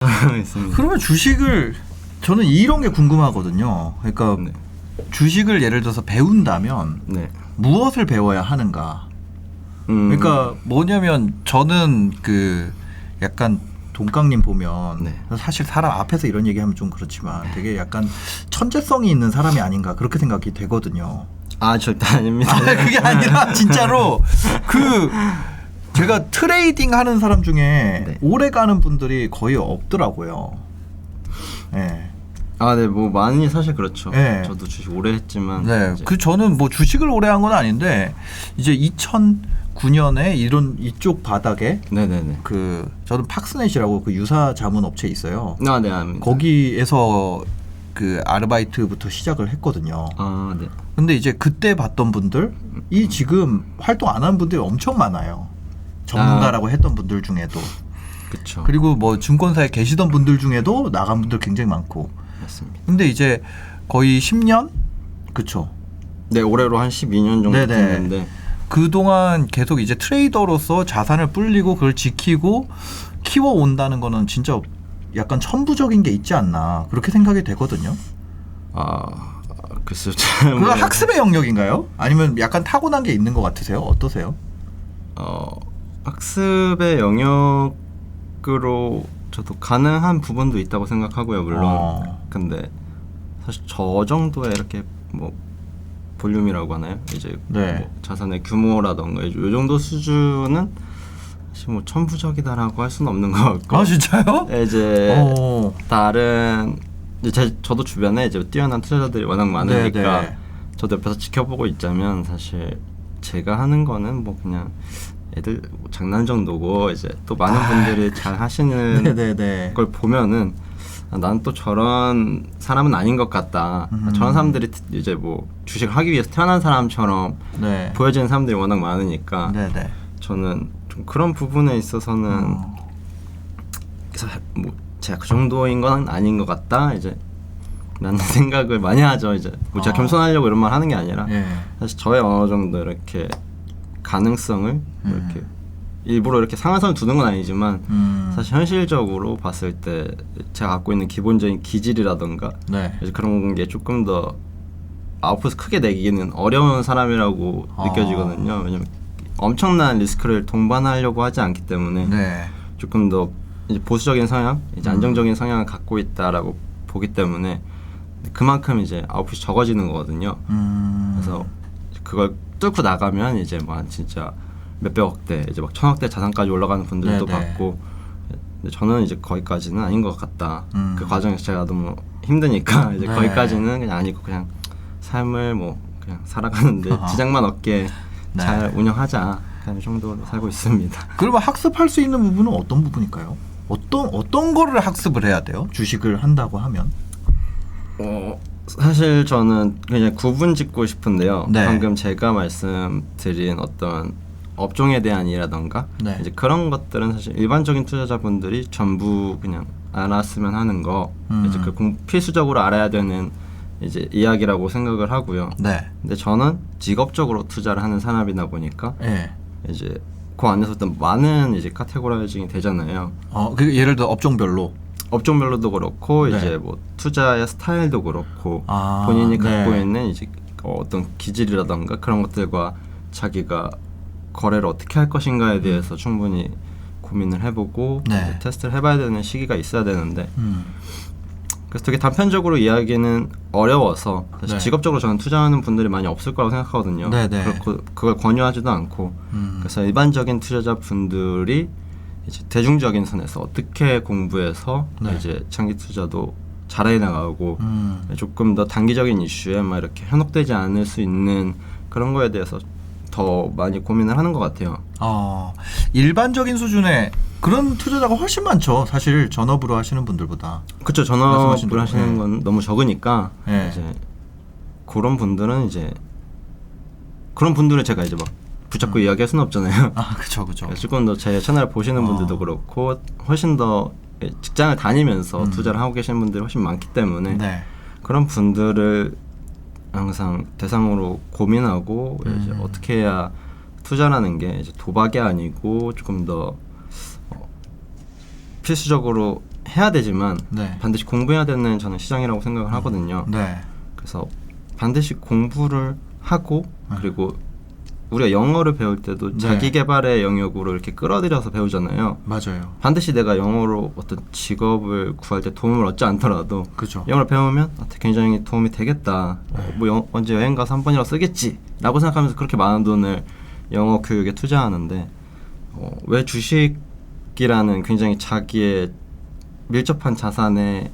있습니다. 그러면 주식을 저는 이런 게 궁금하거든요. 그러니까 네. 주식을 예를 들어서 배운다면 네. 무엇을 배워야 하는가? 그러니까 뭐냐면 저는 그 약간 동강님 보면 네. 사실 사람 앞에서 이런 얘기하면 좀 그렇지만 되게 약간 천재성이 있는 사람이 아닌가 그렇게 생각이 되거든요. 아 절대 아닙니다. 아, 그게 아니라 진짜로 그 제가 트레이딩 하는 사람 중에 네. 오래 가는 분들이 거의 없더라고요. 네. 아, 네, 뭐 많이 사실 그렇죠. 네. 저도 주식 오래 했지만. 네, 이제 그 저는 뭐 주식을 오래 한 건 아닌데 이제 2009년에 이런 이쪽 바닥에 네네네. 그 저는 팍스넷이라고 그 유사 자문 업체 있어요. 아, 네, 압니다. 거기에서 그 아르바이트부터 시작을 했거든요. 아, 네. 근데 이제 그때 봤던 분들이 지금 활동 안 하는 분들이 엄청 많아요. 전문가라고 했던 분들 중에도. 그렇죠. 그리고 뭐 증권사에 계시던 분들 중에도 나간 분들 굉장히 많고. 맞습니다. 근데 이제 거의 10년? 그쵸. 네, 올해로 한 12년 정도 네네. 됐는데. 그동안 계속 이제 트레이더로서 자산을 불리고 그걸 지키고 키워온다는 거는 진짜 약간 천부적인 게 있지 않나 그렇게 생각이 되거든요. 글쎄요. 잘 그거 학습의 영역인가요? 아니면 약간 타고난 게 있는 것 같으세요? 어떠세요? 학습의 영역으로 저도 가능한 부분도 있다고 생각하고요, 물론. 근데 사실 저 정도의 이렇게 뭐 볼륨이라고 하나요? 이제 네. 뭐 자산의 규모라던가 이 정도 수준은 사실 뭐 천부적이다라고 할 수는 없는 것 같고. 아 진짜요? 이제 다른 이제 저도 주변에 이제 뛰어난 투자자들이 워낙 많으니까 네네. 저도 옆에서 지켜보고 있자면 사실 제가 하는 거는 뭐 그냥 애들 뭐 장난 정도고 이제 또 많은 분들이 잘 하시는 네네네. 걸 보면은 난 또 저런 사람은 아닌 것 같다. 저런 사람들이 이제 뭐 주식을 하기 위해서 태어난 사람처럼 네. 보여지는 사람들이 워낙 많으니까 네네. 저는 좀 그런 부분에 있어서는 그래서 뭐 제가 그 정도인 건 아닌 것 같다. 이제 라는 생각을 많이 하죠. 이제 뭐 제가 겸손하려고 이런 말 하는 게 아니라 예. 사실 저의 어느 정도 이렇게 가능성을 이렇게 일부러 이렇게 상한선을 두는 건 아니지만 사실 현실적으로 봤을 때 제가 갖고 있는 기본적인 기질이라던가 네. 이제 그런 게 조금 더 아웃풋을 크게 내기는 어려운 사람이라고 느껴지거든요. 왜냐면 엄청난 리스크를 동반하려고 하지 않기 때문에 네. 조금 더 이제 보수적인 성향, 이제 안정적인 성향을 갖고 있다라고 보기 때문에 그만큼 이제 아웃풋이 적어지는 거거든요. 그래서 그걸 뚫고 나가면 이제 뭐 한 진짜 몇백억대, 이제 막 천억대 자산까지 올라가는 분들도 네네. 봤고, 근데 저는 이제 거기까지는 아닌 것 같다. 그 과정에서 제가 너무 힘드니까 이제 네. 거기까지는 그냥 아니고 그냥 삶을 뭐 그냥 살아가는데 지장만 없게 네. 잘 운영하자 그런 정도로 살고 있습니다. 그러면 학습할 수 있는 부분은 어떤 부분일까요? 어떤 거를 학습을 해야 돼요? 주식을 한다고 하면? 사실 저는 그냥 구분 짓고 싶은데요. 네. 방금 제가 말씀드린 어떤 업종에 대한 일이라던가 네. 이제 그런 것들은 사실 일반적인 투자자분들이 전부 그냥 알았으면 하는 거 이제 그 필수적으로 알아야 되는 이제 이야기라고 생각을 하고요. 네. 근데 저는 직업적으로 투자를 하는 사람이다 보니까 예. 이제 그 안에서 어떤 많은 이제 카테고라이징이 되잖아요. 그 예를 들어 업종별로. 업종별로도 그렇고 네. 이제 뭐 투자의 스타일도 그렇고 아, 본인이 네. 갖고 있는 이제 어떤 기질이라던가 그런 것들과 자기가 거래를 어떻게 할 것인가에 대해서 충분히 고민을 해보고 네. 이제 테스트를 해봐야 되는 시기가 있어야 되는데 그래서 되게 단편적으로 이야기는 어려워서 사실 네. 직업적으로 저는 투자하는 분들이 많이 없을 거라고 생각하거든요. 네네. 그렇고 그걸 권유하지도 않고 그래서 일반적인 투자자분들이 이제 대중적인 선에서 어떻게 공부해서 네. 이제 장기 투자도 잘해 나가고 조금 더 단기적인 이슈에 막 이렇게 현혹되지 않을 수 있는 그런 거에 대해서 더 많이 고민을 하는 것 같아요. 일반적인 수준의 그런 투자자가 훨씬 많죠. 사실 전업으로 하시는 분들보다. 그렇죠. 말씀하신 전업을 대로. 하시는 네. 건 너무 적으니까 네. 이제 그런 분들은 이제 그런 분들을 제가 이제 막 붙잡고 이야기할 수는 없잖아요. 그쵸. 조금 더 제 채널을 보시는 분들도 그렇고 훨씬 더 직장을 다니면서 투자를 하고 계시는 분들이 훨씬 많기 때문에 네. 그런 분들을 항상 대상으로 고민하고 이제 어떻게 해야 투자라는 게 이제 도박이 아니고 조금 더 필수적으로 해야 되지만 네. 반드시 공부해야 되는 저는 시장이라고 생각을 하거든요. 네. 그래서 반드시 공부를 하고 그리고 우리가 영어를 배울 때도 네. 자기 개발의 영역으로 이렇게 끌어들여서 배우잖아요. 맞아요. 반드시 내가 영어로 어떤 직업을 구할 때 도움을 얻지 않더라도 그죠. 영어를 배우면 굉장히 도움이 되겠다. 뭐 언제 여행 가서 한 번이라도 쓰겠지라고 생각하면서 그렇게 많은 돈을 영어 교육에 투자하는데 왜 주식이라는 굉장히 자기의 밀접한 자산에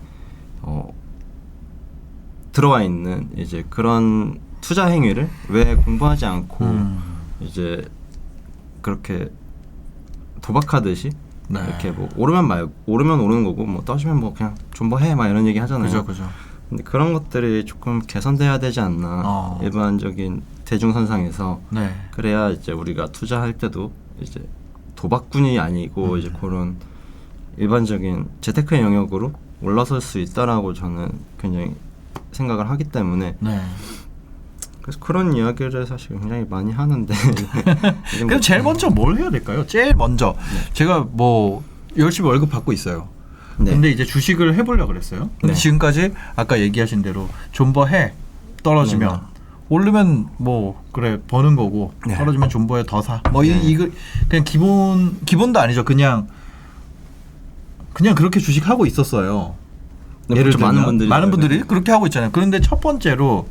들어와 있는 이제 그런 투자 행위를 왜 공부하지 않고 이제 그렇게 도박하듯이 네. 이렇게 뭐 오르면 오르는 거고 뭐 떨어지면 뭐 그냥 존버해 막 이런 얘기 하잖아요. 그죠. 근데 그런 것들이 조금 개선돼야 되지 않나 일반적인 대중선상에서 네. 그래야 이제 우리가 투자할 때도 이제 도박꾼이 아니고 이제 그런 일반적인 재테크의 영역으로 올라설 수 있다라고 저는 굉장히 생각을 하기 때문에 네. 그래서 그런 이야기를 사실 굉장히 많이 하는데 그럼 제일 먼저 뭘 해야 될까요? 제일 먼저 제가 뭐 열심히 월급 받고 있어요. 네. 근데 이제 주식을 해보려고 그랬어요. 근데 네. 지금까지 아까 얘기하신 대로 존버해 떨어지면 네. 오르면 뭐 그래 버는 거고 네. 떨어지면 존버해 더 사. 뭐 네. 이거 그냥 기본도 아니죠. 그냥 그렇게 주식하고 있었어요. 네, 예를 그렇죠. 들면 많은 분들이 네. 그렇게 하고 있잖아요. 그런데 첫 번째로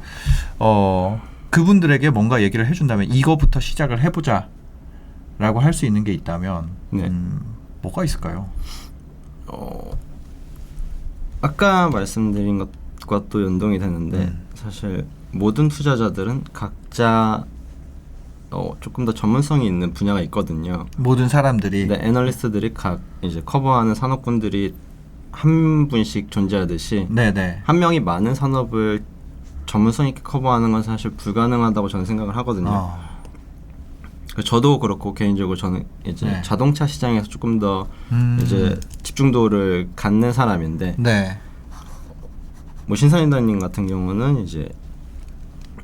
그분들에게 뭔가 얘기를 해준다면 이거부터 시작을 해보자라고 할 수 있는 게 있다면 네. 뭐가 있을까요? 아까 말씀드린 것과 또 연동이 되는데 사실 모든 투자자들은 각자 조금 더 전문성이 있는 분야가 있거든요. 모든 사람들이 네, 애널리스트들이 각 이제 커버하는 산업군들이 한 분씩 존재하듯이 네네. 한 명이 많은 산업을 전문성 있게 커버하는 건 사실 불가능하다고 저는 생각을 하거든요. 저도 그렇고 개인적으로 저는 이제 네. 자동차 시장에서 조금 더 이제 집중도를 갖는 사람인데 네. 뭐 신선인다님 같은 경우는 이제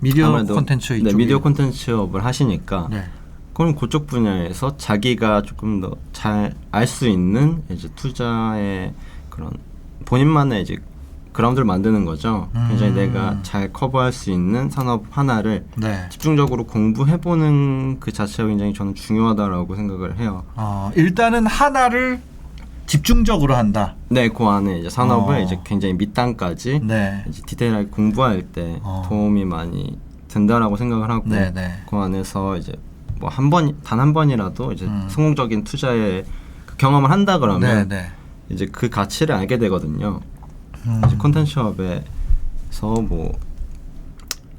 미디어 아무래도 콘텐츠 네, 이쪽이 미디어 콘텐츠업을 하시니까 네. 그럼 그쪽 분야에서 자기가 조금 더 잘 알 수 있는 이제 투자의 그런 본인만의 이제 그라운드를 만드는 거죠. 굉장히 내가 잘 커버할 수 있는 산업 하나를 네. 집중적으로 공부해보는 그 자체가 굉장히 저는 중요하다라고 생각을 해요. 일단은 하나를 집중적으로 한다. 네, 그 안에 이제 산업을 어. 이제 굉장히 밑단까지 네. 이제 디테일하게 공부할 때 도움이 많이 된다라고 생각을 하고 네, 네. 그 안에서 이제 뭐 단 한 번이라도 이제 성공적인 투자의 그 경험을 한다 그러면 네, 네. 이제 그 가치를 알게 되거든요. 이제 콘텐츠업에서 뭐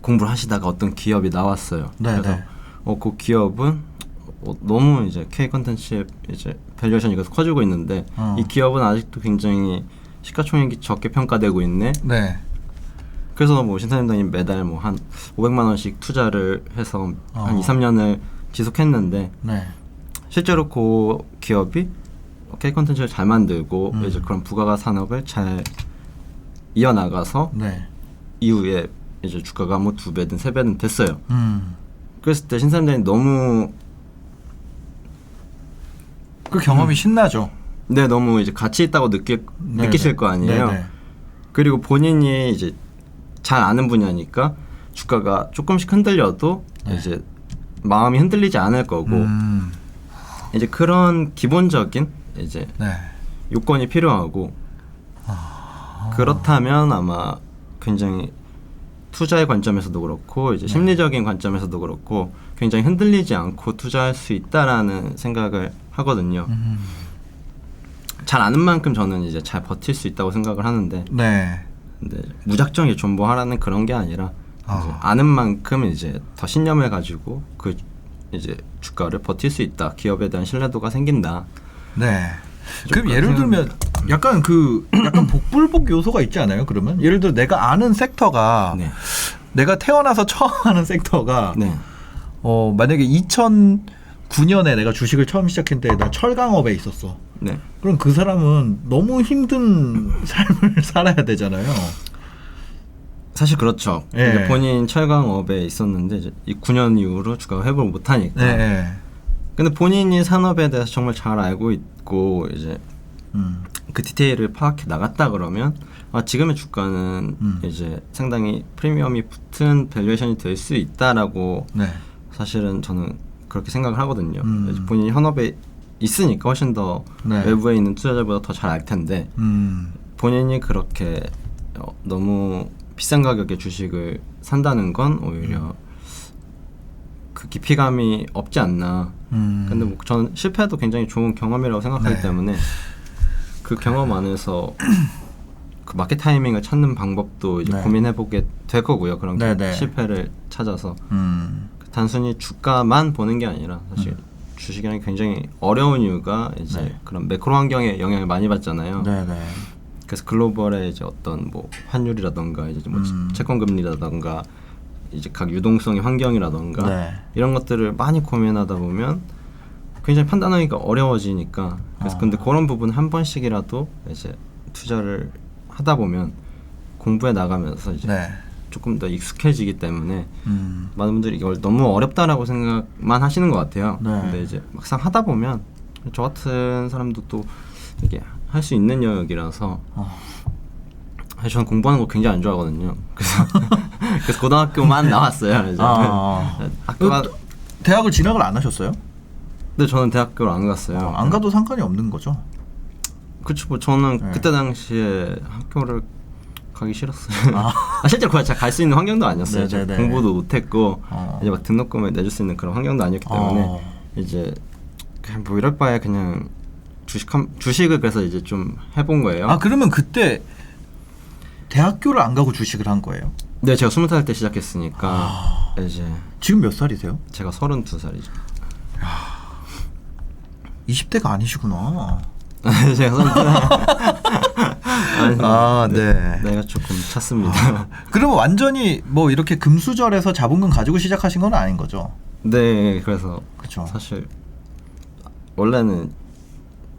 공부를 하시다가 어떤 기업이 나왔어요. 네, 그래서 네. 그 기업은 너무 이제 K 콘텐츠의 이제 밸류에이션이 계속 커지고 있는데 이 기업은 아직도 굉장히 시가총액이 적게 평가되고 있네. 네. 그래서 뭐 신사임당이 매달 뭐 한 500만 원씩 투자를 해서 한 2, 3년을 지속했는데 네. 실제로 그 기업이 K 콘텐츠를 잘 만들고 이제 그런 부가가 산업을 잘 이어나가서 네. 이후에 이제 주가가 뭐 2배든 3배든 됐어요. 그랬을 때 신사임당이 너무 그 경험이 신나죠. 네, 너무 이제 가치 있다고 느끼실 거 아니에요. 네네. 그리고 본인이 이제 잘 아는 분야니까 주가가 조금씩 흔들려도 네. 이제 마음이 흔들리지 않을 거고 이제 그런 기본적인 이제 네. 요건이 필요하고 그렇다면 아마 굉장히 투자의 관점에서도 그렇고 이제 심리적인 관점에서도 그렇고 굉장히 흔들리지 않고 투자할 수 있다라는 생각을 하거든요. 잘 아는 만큼 저는 이제 잘 버틸 수 있다고 생각을 하는데 네. 근데 무작정 이제 존버하라는 그런 게 아니라 이제 아는 만큼 이제 더 신념을 가지고 그 이제 주가를 버틸 수 있다. 기업에 대한 신뢰도가 생긴다. 네. 그럼 예를 들면 약간 복불복 요소가 있지 않아요? 그러면 예를 들어 내가 아는 섹터가 네. 내가 태어나서 처음 하는 섹터가 네. 만약에 2009년에 내가 주식을 처음 시작했는데 나 철강업에 있었어. 네. 그럼 그 사람은 너무 힘든 삶을 살아야 되잖아요. 사실 그렇죠. 예. 근데 본인 철강업에 있었는데 이제 이 9년 이후로 주가가 회복을 못 하니까. 네. 근데 본인이 산업에 대해서 정말 잘 알고 있고 이제 그 디테일을 파악해 나갔다 그러면 지금의 주가는 이제 상당히 프리미엄이 붙은 밸류에이션이 될 수 있다라고 네. 사실은 저는 그렇게 생각을 하거든요. 이제 본인이 현업에 있으니까 훨씬 더 네. 외부에 있는 투자자보다 더 잘 알 텐데 본인이 그렇게 너무 비싼 가격의 주식을 산다는 건 오히려 그 깊이감이 없지 않나. 근데 뭐 저는 실패도 굉장히 좋은 경험이라고 생각하기 네. 때문에 그 경험 안에서 그 마켓 타이밍을 찾는 방법도 이제 네. 고민해보게 될 거고요. 그런 네, 네. 실패를 찾아서 단순히 주가만 보는 게 아니라 사실 주식이라는 게 굉장히 어려운 이유가 이제 네. 그런 매크로 환경에 영향을 많이 받잖아요. 네네. 그래서 글로벌의 이제 어떤 뭐 환율이라던가 이제 뭐 채권 금리라던가 이제 각 유동성의 환경이라던가 네. 이런 것들을 많이 고민하다 보면 굉장히 판단하기가 어려워지니까 그래서 근데 그런 부분 한 번씩이라도 이제 투자를 하다 보면 공부해 나가면서 이제 네. 조금 더 익숙해지기 때문에 많은 분들이 이걸 너무 어렵다라고 생각만 하시는 것 같아요. 네. 근데 이제 막상 하다 보면 저 같은 사람도 또 이게 할 수 있는 영역이라서 사실 저는 공부하는 거 굉장히 안 좋아하거든요. 그래서 고등학교만 나왔어요. 이제 학교가 대학을 진학을 안 하셨어요? 근데 저는 대학교를 안 갔어요. 안 가도 상관이 없는 거죠. 그쵸. 뭐 저는 네. 그때 당시에 학교를 가기 싫었어요. 실제로 그걸 갈 수 있는 환경도 아니었어요. 제가 네네네. 공부도 못했고 이제 막 등록금을 내줄 수 있는 그런 환경도 아니었기 때문에 이제 그냥 뭐 이럴 바에 그냥 주식을 그래서 이제 좀 해본 거예요. 아 그러면 그때 대학교를 안 가고 주식을 한 거예요? 네, 제가 20살 때 시작했으니까 이제 지금 몇 살이세요? 제가 32살이죠. 20대가 아니시구나. 제가 32살. 네. 내가 조금 찼습니다. 그러면 완전히 뭐 이렇게 금수저에서 자본금 가지고 시작하신 건 아닌 거죠? 네, 그래서 그쵸. 사실 원래는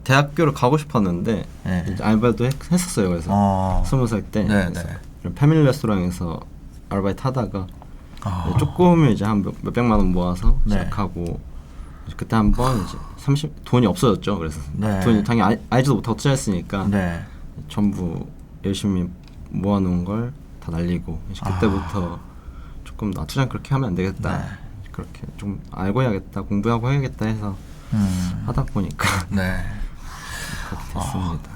대학교를 가고 싶었는데 네. 이제 알바도 했었어요. 그래서 20살 때 네, 그래서 네. 이런 패밀리 레스토랑에서 아르바이트 하다가 아. 조금 이제 한 몇백만 원 모아서 네. 시작하고 그때 한번 이제 돈이 없어졌죠. 그래서 네. 돈이 당연히 알지도 못하고 투자했으니까 네. 전부 열심히 모아놓은 걸 다 날리고 이제 그때부터 조금 투자는 그렇게 하면 안 되겠다. 네. 그렇게 좀 알고 해야겠다, 공부하고 해야겠다 해서 하다 보니까 네. 그렇게 됐습니다.